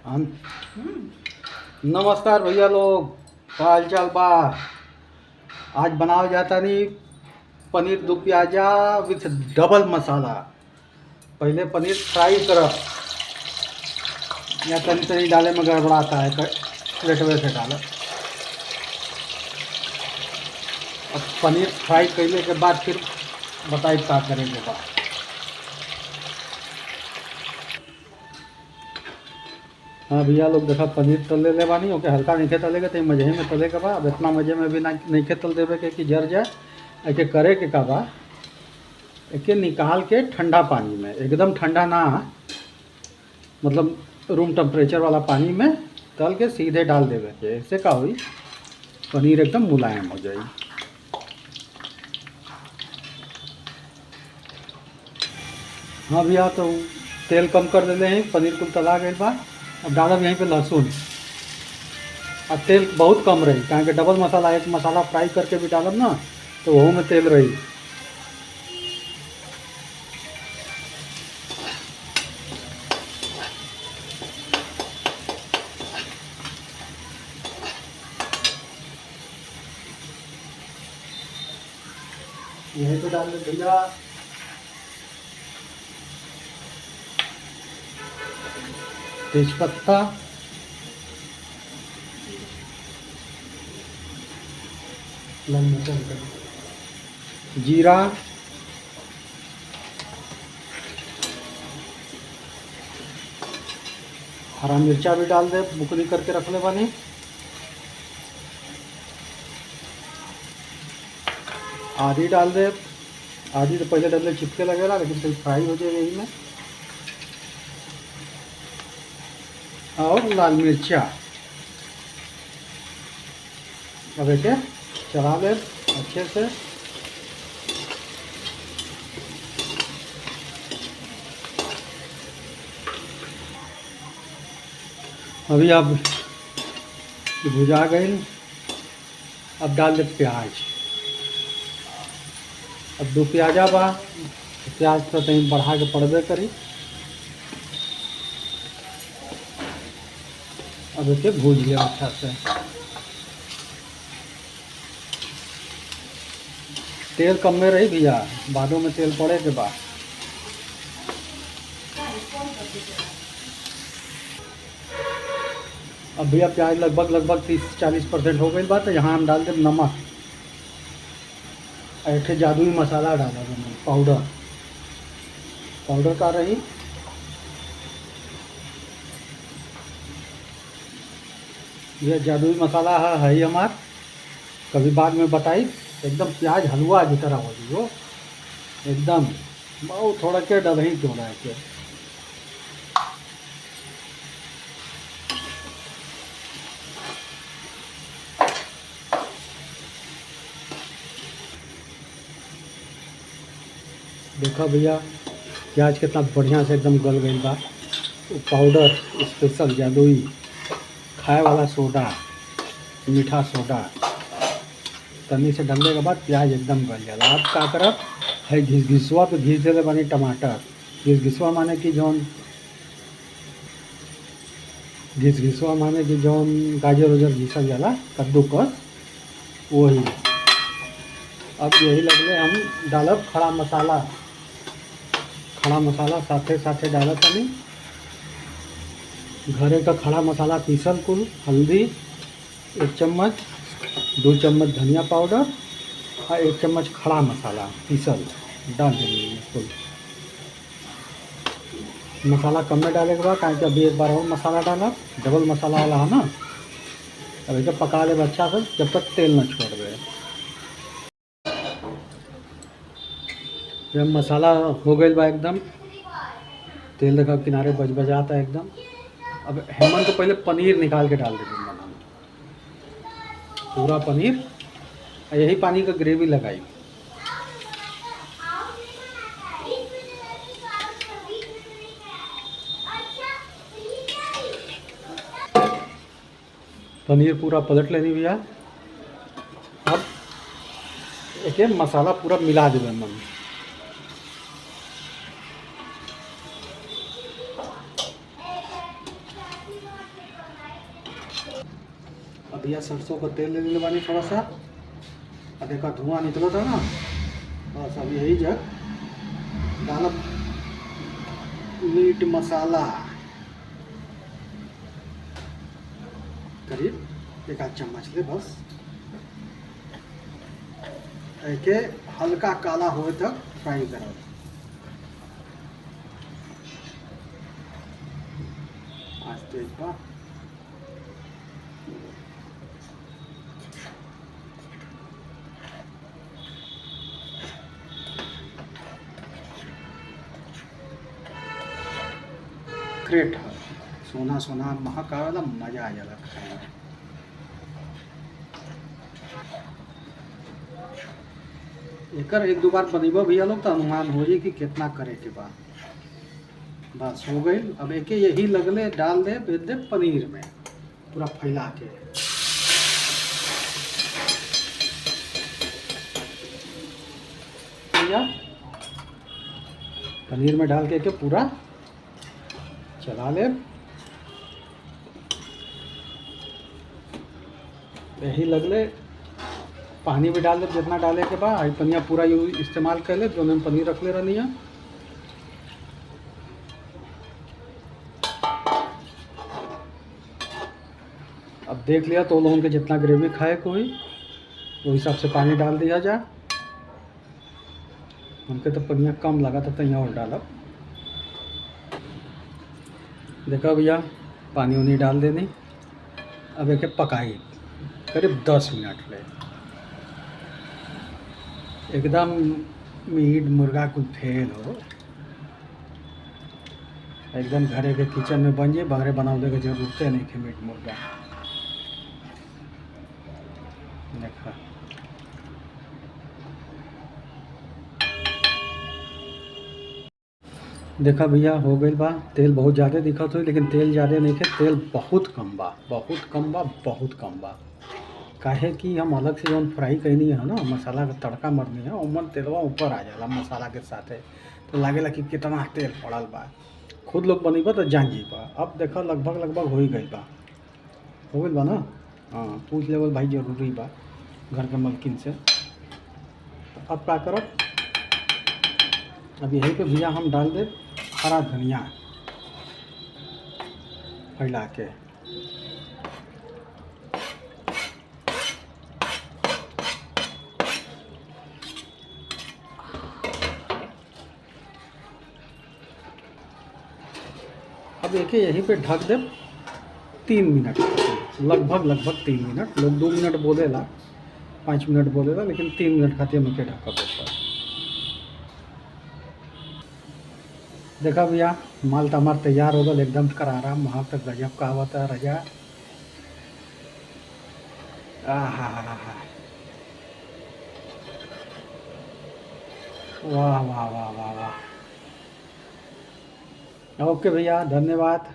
हम नमस्कार भैया लोग, का हाल चाल बा। आज बनाओ जाता नहीं पनीर दो प्याजा विथ डबल मसाला। पहले पनीर फ्राई करब या तनी तनी डाले में गड़बड़ाता है, प्लेटवे से डालो। अब पनीर फ्राई करने के बाद फिर बताई का करेंगे बाद। हाँ भैया लोग, देखा पनीर तल ले बानी ओके, हल्का नहीं तलेगा तो मजे में तले के बा। अब इतना मजे में भी नहीं तल देवे के कि जर जाए। ऐसे करे के का बा, एके निकाल के ठंडा पानी में, एकदम ठंडा ना, मतलब रूम टेम्परेचर वाला पानी में तल के सीधे डाल देवे के। इससे का हुई, पनीर एकदम मुलायम हो जाए। हाँ भैया, तो तेल कम कर देते हैं, पनीर को तला गई बा। अब डालब यहीं पे लहसुन, और तेल बहुत कम रही, कहें कि डबल मसाला, एक मसाला फ्राई करके भी डालब ना तो वह में तेल रही। यहीं पे डाल दे भैया तेजपत्ता, जीरा, हरा मिर्चा भी डाल दे, बुकनी करके रख ले बानी। आदि डाल दे, आदि तो पहले डालने चिपके लगेगा, लेकिन फिर फ्राई हो जाएगा यही में। और लाल मिर्चा, अब इसे चला दे अच्छे से। अभी अब भुजा गई, अब डाल दे प्याज। अब दो प्याजा बा, प्याज तो कहीं बढ़ा के पड़बे करी। अब इसे भूज लिया अच्छा से। तेल कम में रही भैया, बादों में तेल पड़े के बाद। अब भैया प्याज लगभग 30-40% हो गई बात, तो यहाँ हम डाल दें नमक। ऐसे जादुई मसाला डाला मैंने, पाउडर का रही। यह जादुई मसाला है ही हमार, कभी बाद में बताई। एकदम प्याज हलवा की तरह हो जी वो, एकदम बहुत थोड़ा के डल ही क्यों रहा के। देखो भैया प्याज कितना बढ़िया से एकदम गल गई बा। पाउडर स्पेशल जादुई खाए वाला सोडा, मीठा सोडा तनी से डालने के बाद प्याज एकदम गल जाला। आप का करब है, घिसवा पे घिस देले बानी टमाटर। घिसवा माने कि जौन गाजर उजर घिसल जाला कद्दूकस, वही। अब यही लगले हम डालब खड़ा मसाला साथे साथे डालत तनी। घरे का खड़ा मसाला पीसल कुल, हल्दी 1 चम्मच, 2 चम्मच धनिया पाउडर और 1 चम्मच खड़ा मसाला पीसल डाल देंगे कुल। मसाला कम में डाले के बाद, कहें कि अभी एक बार और मसाला डाला, डबल मसाला वाला है ना। अब इसे पका ले अच्छा से जब तक तेल न छोड़ दे। जब मसाला हो गई बा एकदम, तेल देखा किनारे बजाता है एकदम। अब हेमंत तो पहले पनीर निकाल के डाल देते हैं, पूरा पनीर, यही पानी का ग्रेवी लगाई। पनीर पूरा पलट लेनी भैया। अब एक मसाला पूरा मिला देवे मन। अब यह सरसों का तेल ले ले बानी थोड़ा सा, और देखा धुआं निकला था ना, बस अब यही जग डालब मीट मसाला करीब 1 चम्मच ले, बस एके हल्का काला होए तक फ्राई करब। आज तेज बा। ग्रेट है, सोना सोना महक आवेला, मजा आ जाला खाए में। एकर 1-2 बार बनेबो भैया लोग तो अनुमान हो जाए कि कितना करे के बाद। बस हो गई। अब एके यही लगले डाल दे, भेज दे पनीर में पूरा फैला के। भैया पनीर में डाल के पूरा चला ले। यही लगले पानी भी डाल दे जितना डाले के बाद। आई पनिया पूरा यू इस्तेमाल कर ले, जो में पनीर रख ले रहनी है। अब देख लिया तो लोगों के जितना ग्रेवी खाए को हुई वो हिसाब से पानी डाल दिया जा। उनके तो पनिया कम लगा था यहाँ और डाला। देखा भैया पानी उनी डाल देनी। अब एक पकाई करीब 10 मिनट ले, एकदम मीट मुर्गा कुछ फेल हो, एकदम घरे के किचन में बन जाए, बाहरे बनाने की जरूरत नहीं है मीट मुर्गा। देखा देखा भैया हो गई बा। तेल बहुत ज़्यादा दिखत हो, लेकिन तेल ज़्यादा नहीं है, तेल बहुत कम बा, बहुत कम बा, बहुत कम बा। काहे कि हम अलग से जौन फ्राई कैनी है ना, मसाला का तड़का मरनी है, उमन तेलवा ऊपर आ जाला मसाला के साथे, तो लागेला कि कितना तेल पड़ल बा। खुद लोग बनेबा तो जान जीबा। अब देखा लगभग हो ही गई बा, हो गई बा ना। हाँ पूछ लेवल भाई जरूरी बा घर के मलकिन से। तो अब क्या करब, अब यहीं पे भैया हम डाल दे हरा धनिया फैला के। अब एक यहीं पे ढक दे 3 मिनट, लगभग 3 मिनट। लोग 2 मिनट बोलेला, 5 मिनट बोलेला, लेकिन 3 मिनट खातिर हम के ढक देता। देखा भैया माल तो हमार तैयार हो गया, एकदम करारा वहाँ तक गजब का आवता है रजा। वाह वाह वाह वाह वाह। ओके भैया धन्यवाद।